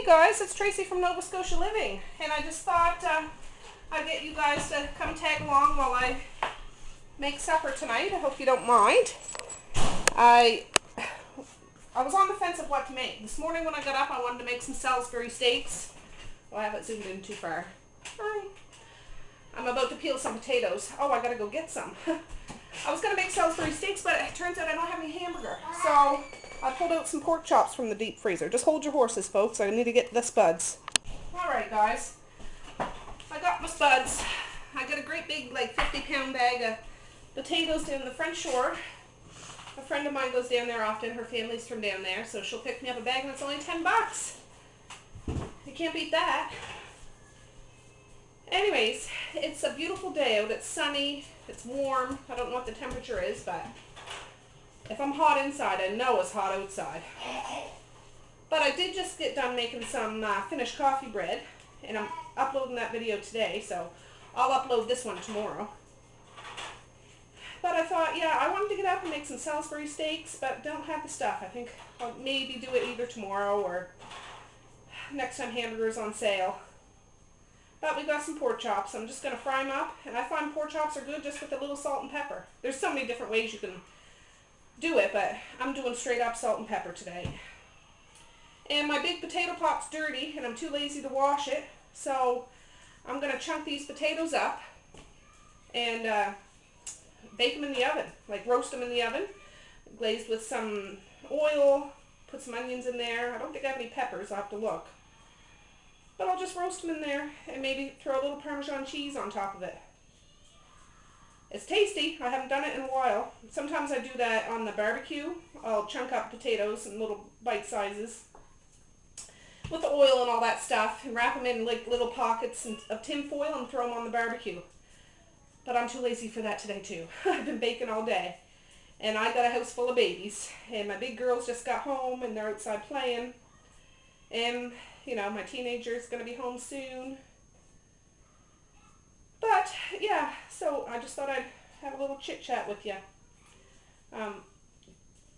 guys, it's Tracey from Nova Scotia Living, and I just thought I'd get you guys to come tag along while I make supper tonight. I hope you don't mind. I was on the fence of what to make. This morning when I got up, I wanted to make some Salisbury steaks. Well, I haven't zoomed in too far. Hi. I'm about to peel some potatoes. Oh, I gotta go get some. I was gonna make Salisbury steaks, but it turns out I don't have any hamburger. So I pulled out some pork chops from the deep freezer. Just hold your horses, folks. I need to get the spuds. Alright, guys. I got my spuds. I got a great big, like, 50-pound bag of potatoes down the French Shore. A friend of mine goes down there often. Her family's from down there, so she'll pick me up a bag, and it's only 10 bucks. You can't beat that. Anyways, it's a beautiful day out. It's sunny. It's warm. I don't know what the temperature is, but if I'm hot inside, I know it's hot outside. But I did just get done making some finished coffee bread, and I'm uploading that video today, so I'll upload this one tomorrow. But I thought, yeah, I wanted to get up and make some Salisbury steaks, but don't have the stuff. I think I'll maybe do it either tomorrow or next time hamburger's on sale. But we got some pork chops. I'm just going to fry them up, and I find pork chops are good just with a little salt and pepper. There's so many different ways you can do it, but I'm doing straight up salt and pepper today. And my big potato pot's dirty, and I'm too lazy to wash it, so I'm going to chunk these potatoes up and bake them in the oven, like roast them in the oven, glazed with some oil, put some onions in there. I don't think I have any peppers, I'll have to look. But I'll just roast them in there and maybe throw a little Parmesan cheese on top of it. It's tasty. I haven't done it in a while. Sometimes I do that on the barbecue. I'll chunk up potatoes in little bite sizes with the oil and all that stuff and wrap them in like little pockets of tin foil and throw them on the barbecue. But I'm too lazy for that today too. I've been baking all day. And I got a house full of babies. And my big girls just got home and they're outside playing. And, you know, my teenager's going to be home soon. But, yeah, so I just thought I'd have a little chit-chat with you.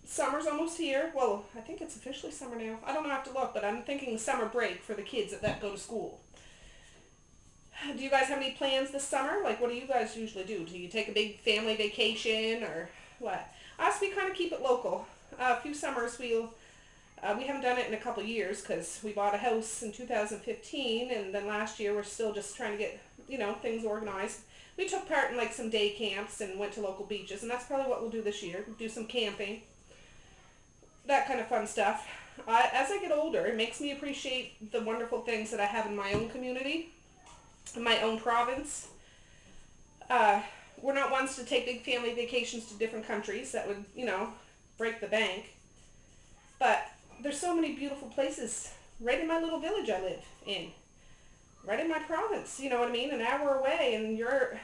Summer's almost here. Well, I think it's officially summer now. I don't have to look, but I'm thinking summer break for the kids that go to school. Do you guys have any plans this summer? Like, what do you guys usually do? Do you take a big family vacation or what? Us, we kind of keep it local. A few summers we haven't done it in a couple of years because we bought a house in 2015, and then last year we're still just trying to get, you know, things organized. We took part in like some day camps and went to local beaches, and that's probably what we'll do this year. Do some camping, that kind of fun stuff. As I get older, it makes me appreciate the wonderful things that I have in my own community, in my own province. We're not ones to take big family vacations to different countries. That would, you know, break the bank. But there's so many beautiful places right in my little village I live in. Right in my province, you know what I mean? An hour away, and you're,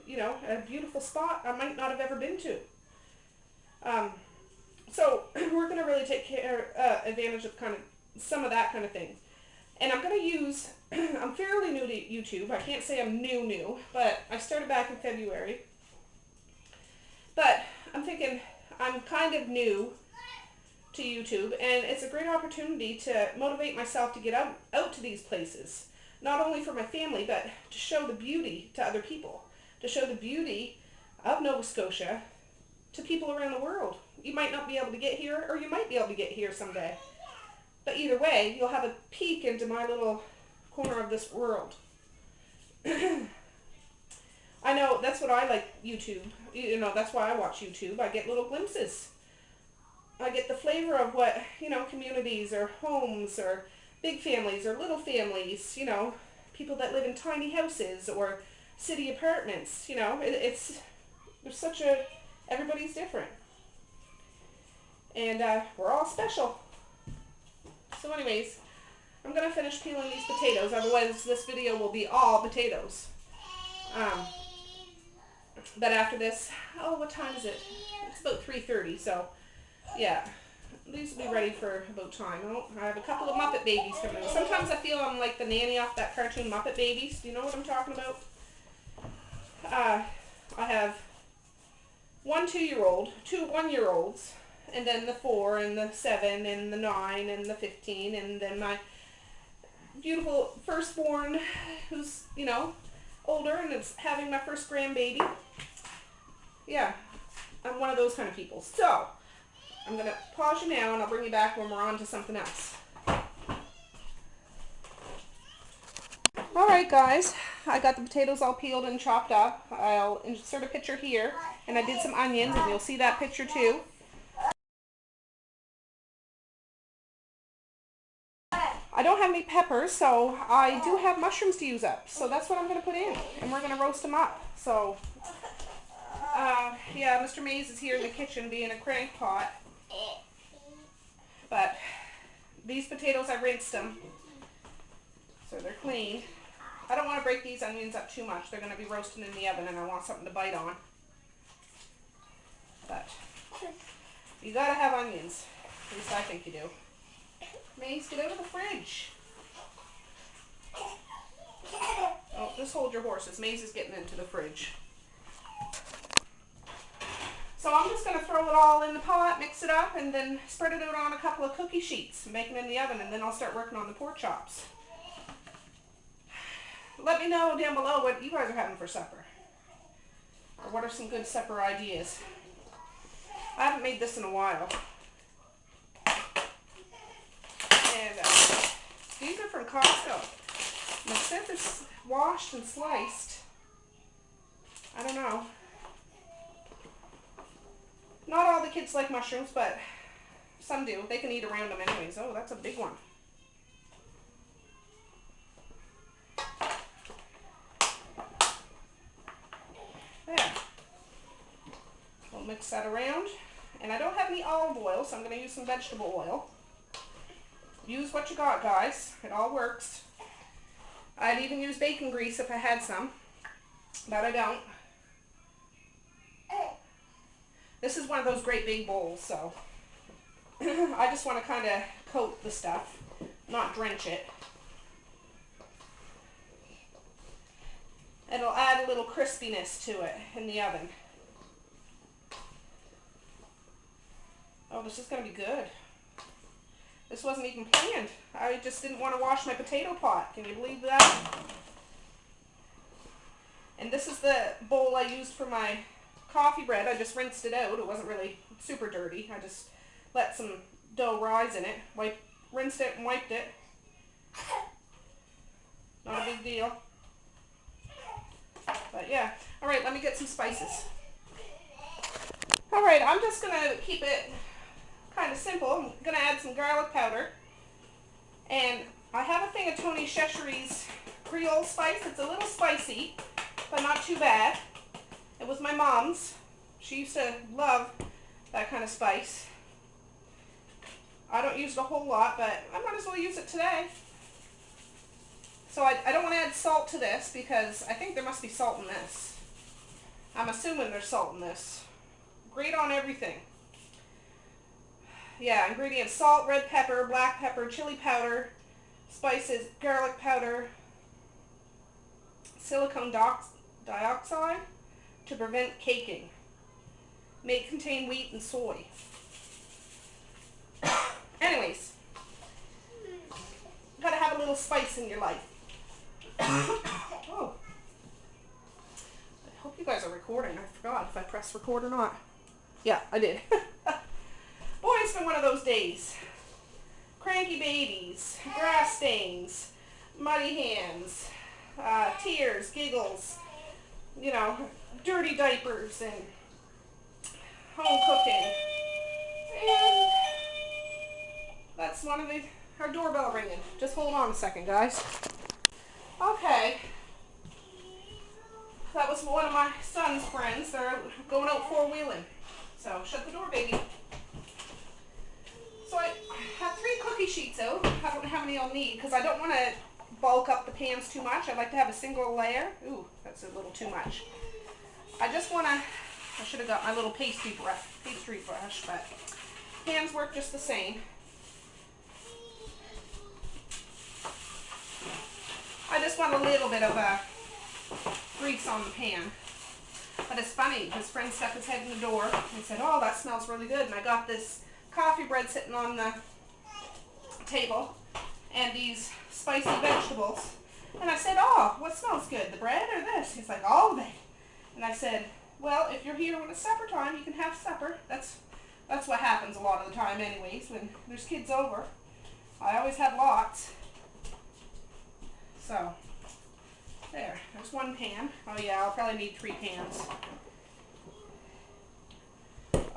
you know, a beautiful spot I might not have ever been to. So we're going to really take advantage of kind of some of that kind of thing. And I'm going to use, I'm fairly new to YouTube. I can't say I'm new, but I started back in February. But I'm thinking I'm kind of new to YouTube, and it's a great opportunity to motivate myself to get out to these places. Not only for my family, but to show the beauty to other people. To show the beauty of Nova Scotia to people around the world. You might not be able to get here, or you might be able to get here someday. But either way, you'll have a peek into my little corner of this world. I know, that's what I like YouTube. You know, that's why I watch YouTube. I get little glimpses. I get the flavor of what, you know, communities or homes or big families or little families, you know, people that live in tiny houses or city apartments, you know, there's such a, everybody's different. And we're all special. So anyways, I'm going to finish peeling these potatoes, otherwise this video will be all potatoes. But after this, oh, what time is it? It's about 3:30, so yeah, these will be ready for about time. I have a couple of Muppet babies coming in. Sometimes I feel I'm like the nanny off that cartoon Muppet Babies. Do you know what I'm talking about? I have one 2-year-old, two 1-year-olds, and then the 4 and the 7 and the 9 and the 15, and then my beautiful firstborn who's, you know, older and is having my first grandbaby. Yeah, I'm one of those kind of people. So, I'm going to pause you now and I'll bring you back when we're on to something else. Alright guys, I got the potatoes all peeled and chopped up. I'll insert a picture here, and I did some onions and you'll see that picture too. I don't have any peppers, so I do have mushrooms to use up. So that's what I'm going to put in, and we're going to roast them up. So, yeah, Mr. Mays is here in the kitchen being a crankpot. But these potatoes, I rinsed them, so they're clean. I don't want to break these onions up too much. They're going to be roasting in the oven, and I want something to bite on. But you got to have onions. At least I think you do. Maze, get out of the fridge. Oh, just hold your horses. Maze is getting into the fridge. So I'm just going to throw it all in the pot, mix it up, and then spread it out on a couple of cookie sheets and bake them in the oven, and then I'll start working on the pork chops. Let me know down below what you guys are having for supper. Or what are some good supper ideas. I haven't made this in a while. And these are from Costco. And it said they're washed and sliced. I don't know. Not all the kids like mushrooms, but some do. They can eat around them anyways. Oh, that's a big one. There. We'll mix that around. And I don't have any olive oil, so I'm going to use some vegetable oil. Use what you got, guys. It all works. I'd even use bacon grease if I had some, but I don't. This is one of those great big bowls, so I just want to kind of coat the stuff, not drench it. It'll add a little crispiness to it in the oven. Oh, this is going to be good. This wasn't even planned. I just didn't want to wash my potato pot. Can you believe that? And this is the bowl I used for my coffee bread. I just rinsed it out. It wasn't really super dirty. I just let some dough rise in it. Rinsed it and wiped it. Not a big deal. But yeah. Alright, let me get some spices. Alright, I'm just going to keep it kind of simple. I'm going to add some garlic powder. And I have a thing of Tony Cheshires Creole spice. It's a little spicy, but not too bad. It was my mom's. She used to love that kind of spice. I don't use it a whole lot, but I might as well use it today. So I don't want to add salt to this because I think there must be salt in this. I'm assuming there's salt in this. Grate on everything. Yeah, ingredients: salt, red pepper, black pepper, chili powder, spices, garlic powder, silicone dioxide to prevent caking. May contain wheat and soy. Anyways, gotta have a little spice in your life. Oh. I hope you guys are recording. I forgot if I pressed record or not. Yeah, I did. Boy, it's been one of those days. Cranky babies, grass stains, muddy hands, tears, giggles, you know, dirty diapers, and home cooking. And that's one of our doorbell ringing. Just hold on a second, guys. Okay. That was one of my son's friends. They're going out four-wheeling. So, shut the door, baby. So I have 3 cookie sheets out. I don't know how many I'll need because I don't want to bulk up the pans too much. I'd like to have a single layer. Ooh, that's a little too much. I just want to, I should have got my little pastry brush, but pans work just the same. I just want a little bit of grease on the pan. But it's funny, his friend stuck his head in the door and said, "Oh, that smells really good." And I got this coffee bread sitting on the table and these spicy vegetables. And I said, oh, what smells good, the bread or this? He's like, all of it. And I said, well, if you're here when it's supper time, you can have supper. That's what happens a lot of the time anyways, when there's kids over. I always have lots. So, there's one pan. Oh yeah, I'll probably need 3 pans.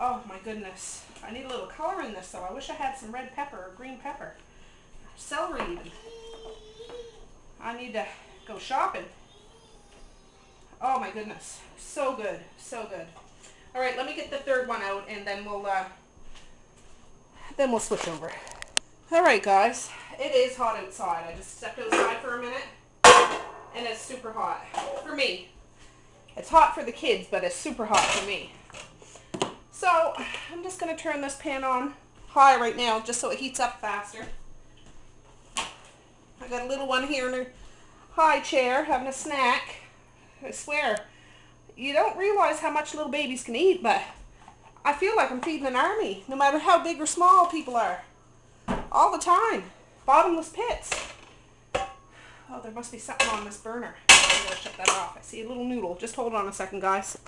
Oh my goodness. I need a little color in this though. I wish I had some red pepper or green pepper. Celery even. I need to go shopping. Oh my goodness. So good. So good. Alright, let me get the third one out and then we'll switch over. Alright guys, it is hot outside. I just stepped outside for a minute and it's super hot for me. It's hot for the kids, but it's super hot for me. So I'm just going to turn this pan on high right now just so it heats up faster. I got a little one here in her high chair having a snack. I swear, you don't realize how much little babies can eat, but I feel like I'm feeding an army, no matter how big or small people are. All the time. Bottomless pits. Oh, there must be something on this burner. I'm going to shut that off. I see a little noodle. Just hold on a second, guys.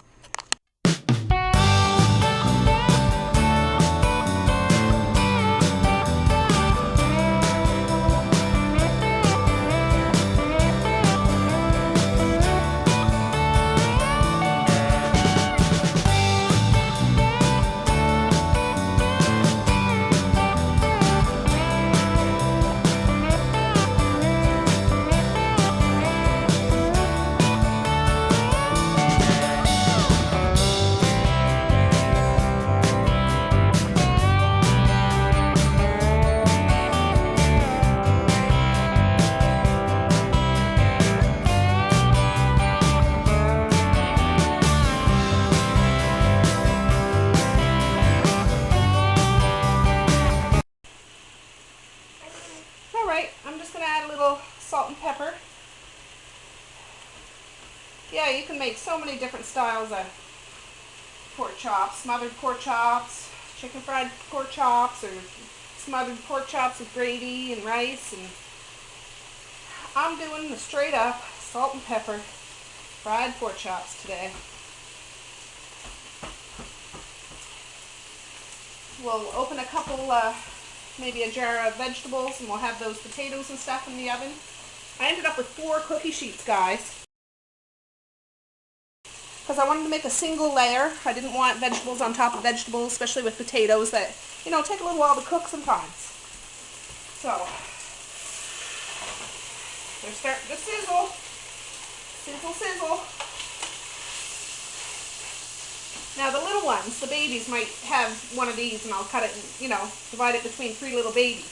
Salt and pepper. Yeah, you can make so many different styles of pork chops. Smothered pork chops, chicken fried pork chops, or smothered pork chops with gravy and rice. And I'm doing the straight up salt and pepper fried pork chops today. We'll open a couple, maybe a jar of vegetables, and we'll have those potatoes and stuff in the oven. I ended up with 4 cookie sheets, guys, because I wanted to make a single layer. I didn't want vegetables on top of vegetables, especially with potatoes that, you know, take a little while to cook sometimes. So, they're starting to sizzle. Sizzle, sizzle. Now the little ones, the babies, might have one of these, and I'll cut it and, you know, divide it between 3 little babies.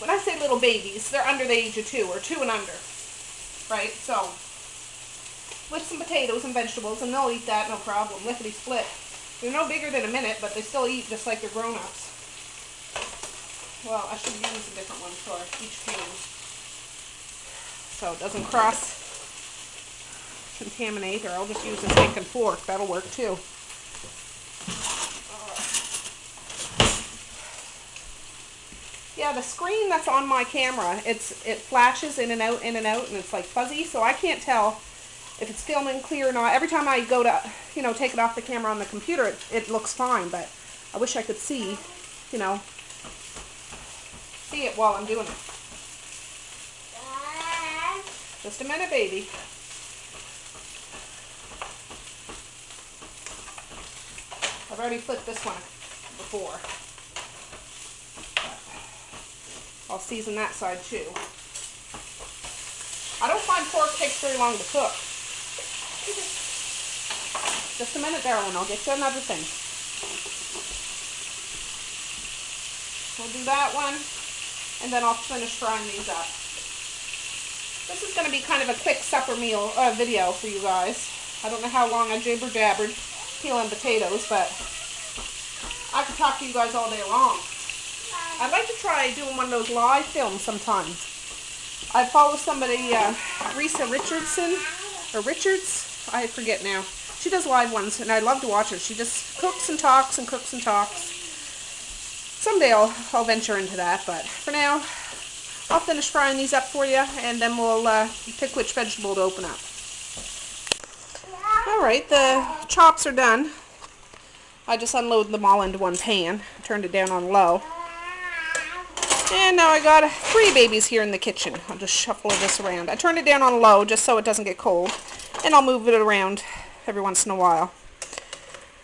When I say little babies, they're under the age of 2, or 2 and under, right? So, with some potatoes and vegetables, and they'll eat that, no problem, lickety split. They're no bigger than a minute, but they still eat just like they're grown-ups. Well, I should use a different one for each pan, so it doesn't cross-contaminate, or I'll just use a stick and fork. That'll work too. Yeah, the screen that's on my camera, it flashes in and out, and it's like fuzzy, so I can't tell if it's filming clear or not. Every time I go to, you know, take it off the camera on the computer, it looks fine, but I wish I could see, you know, see it while I'm doing it. Just a minute, baby. I've already flipped this one before. I'll season that side too. I don't find pork takes very long to cook. Just a minute, darling. I'll get you another thing. We'll do that one, and then I'll finish frying these up. This is going to be kind of a quick supper meal video for you guys. I don't know how long I jabber-jabbered peeling potatoes, but I could talk to you guys all day long. I'd like to try doing one of those live films sometimes. I follow somebody, Risa Richardson, or Richards, I forget now. She does live ones, and I love to watch her. She just cooks and talks and cooks and talks. Someday I'll venture into that, but for now, I'll finish frying these up for you, and then we'll pick which vegetable to open up. Alright, the chops are done. I just unloaded them all into one pan, turned it down on low. And now I got 3 babies here in the kitchen. I'll just shuffle this around. I turned it down on low just so it doesn't get cold. And I'll move it around every once in a while.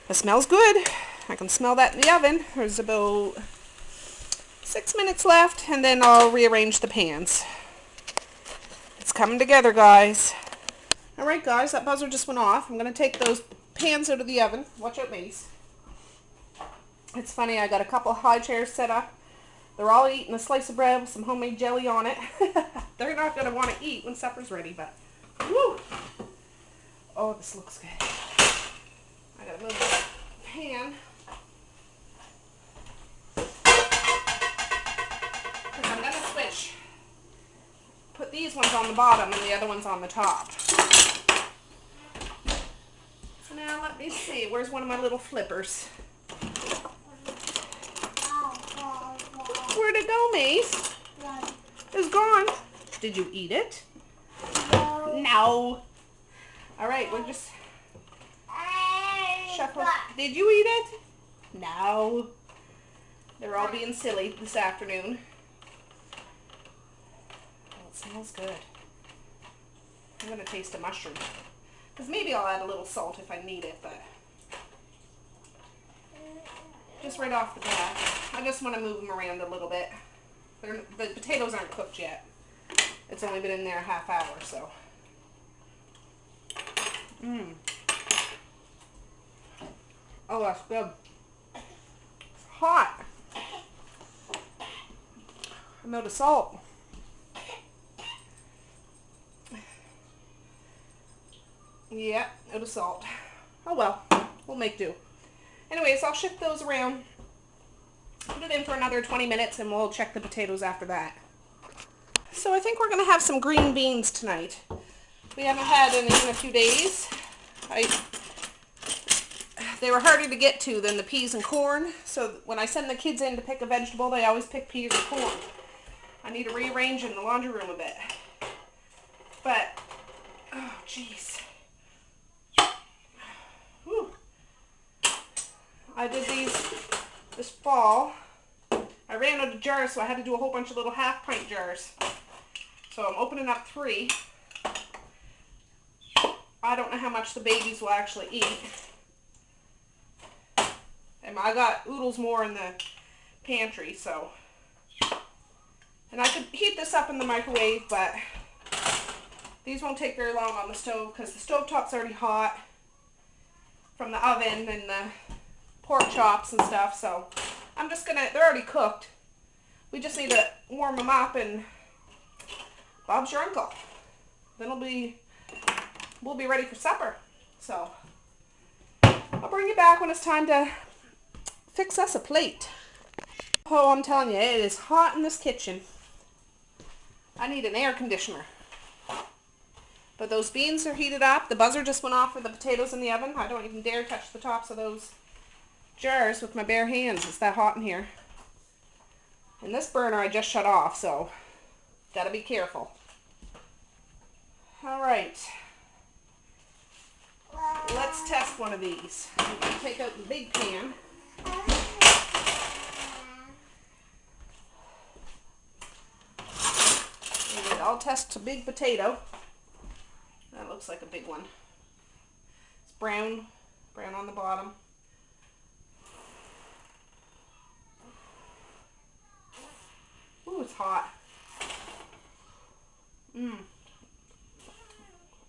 It smells good. I can smell that in the oven. There's about 6 minutes left, and then I'll rearrange the pans. It's coming together, guys. Alright guys, that buzzer just went off. I'm going to take those pans out of the oven. Watch out, Mace. It's funny, I got a couple high chairs set up. They're all eating a slice of bread with some homemade jelly on it. They're not going to want to eat when supper's ready, but woo! Oh, this looks good. I got to move the pan. Because I'm going to switch. Put these ones on the bottom and the other ones on the top. So now let me see. Where's one of my little flippers? Where'd it go, Mace? It's gone. Did you eat it? No. Alright, we'll just shuffle. Did you eat it? No. They're all being silly this afternoon. Oh, it smells good. I'm going to taste a mushroom. Because maybe I'll add a little salt if I need it, but just right off the bat. I just want to move them around a little bit. The potatoes aren't cooked yet. It's only been in there a half hour, so. Oh, that's good. It's hot. A note of salt. Yeah, note of salt. Oh well, we'll make do. Anyways, I'll shift those around. Put it in for another 20 minutes and we'll check the potatoes after that. So I think we're going to have some green beans tonight. We haven't had any in a few days. They were harder to get to than the peas and corn. So when I send the kids in to pick a vegetable, they always pick peas or corn. I need to rearrange in the laundry room a bit. But, oh jeez. I did these this fall. I ran out of jars, so I had to do a whole bunch of little half-pint jars. So I'm opening up 3. I don't know how much the babies will actually eat. And I got oodles more in the pantry, so. And I could heat this up in the microwave, but these won't take very long on the stove because the stovetop's already hot from the oven and the pork chops and stuff, so I'm just gonna, they're already cooked. We just need to warm them up and Bob's your uncle. Then we'll be ready for supper. So I'll bring you back when it's time to fix us a plate. Oh, I'm telling you, it is hot in this kitchen. I need an air conditioner. But those beans are heated up. The buzzer just went off for the potatoes in the oven. I don't even dare touch the tops of those jars with my bare hands. It's that hot in here. And this burner I just shut off, so gotta be careful. Alright. Let's test one of these. I'm going to take out the big pan. And I'll test a big potato. That looks like a big one. It's brown on the bottom. Ooh, it's hot.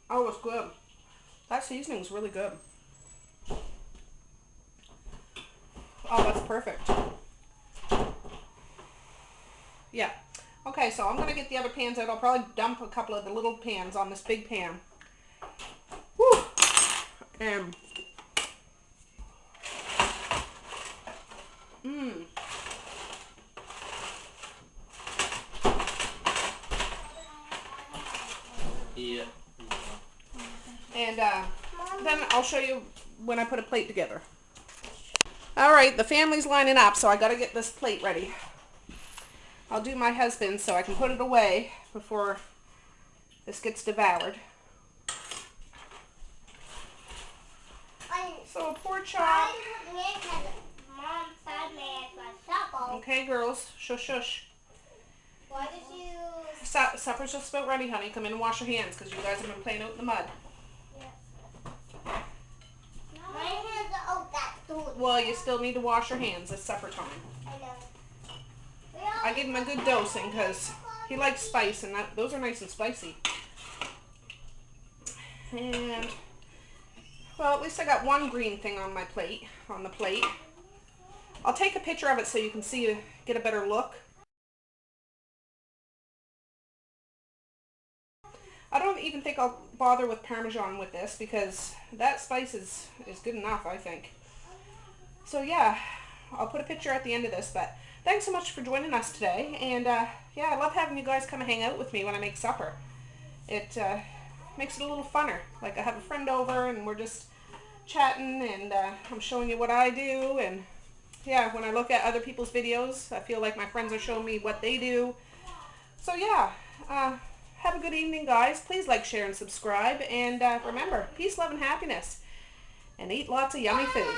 Oh, it's good. That seasoning's really good. Oh, that's perfect. Yeah. Okay, so I'm going to get the other pans out. I'll probably dump a couple of the little pans on this big pan. Woo! And yeah. And then I'll show you when I put a plate together. Alright, the family's lining up, so I gotta get this plate ready. I'll do my husband so I can put it away before this gets devoured. So a pork chop. Okay, girls, shush, shush. Why did you... Supper's just about ready, honey. Come in and wash your hands because you guys have been playing out in the mud. My hands are out that door. Well, you still need to wash your hands. It's supper time. I know. I give him a good dosing because he likes spice, and those are nice and spicy. And, well, at least I got one green thing on my plate, on the plate. I'll take a picture of it so you can see, get a better look. I don't even think I'll bother with Parmesan with this because that spice is good enough, I think. So yeah, I'll put a picture at the end of this, but thanks so much for joining us today. And yeah, I love having you guys come and hang out with me when I make supper. It makes it a little funner. Like I have a friend over and we're just chatting and I'm showing you what I do. And yeah, when I look at other people's videos, I feel like my friends are showing me what they do. So yeah, have a good evening, guys. Please like, share, and subscribe. And remember, peace, love, and happiness. And eat lots of yummy food.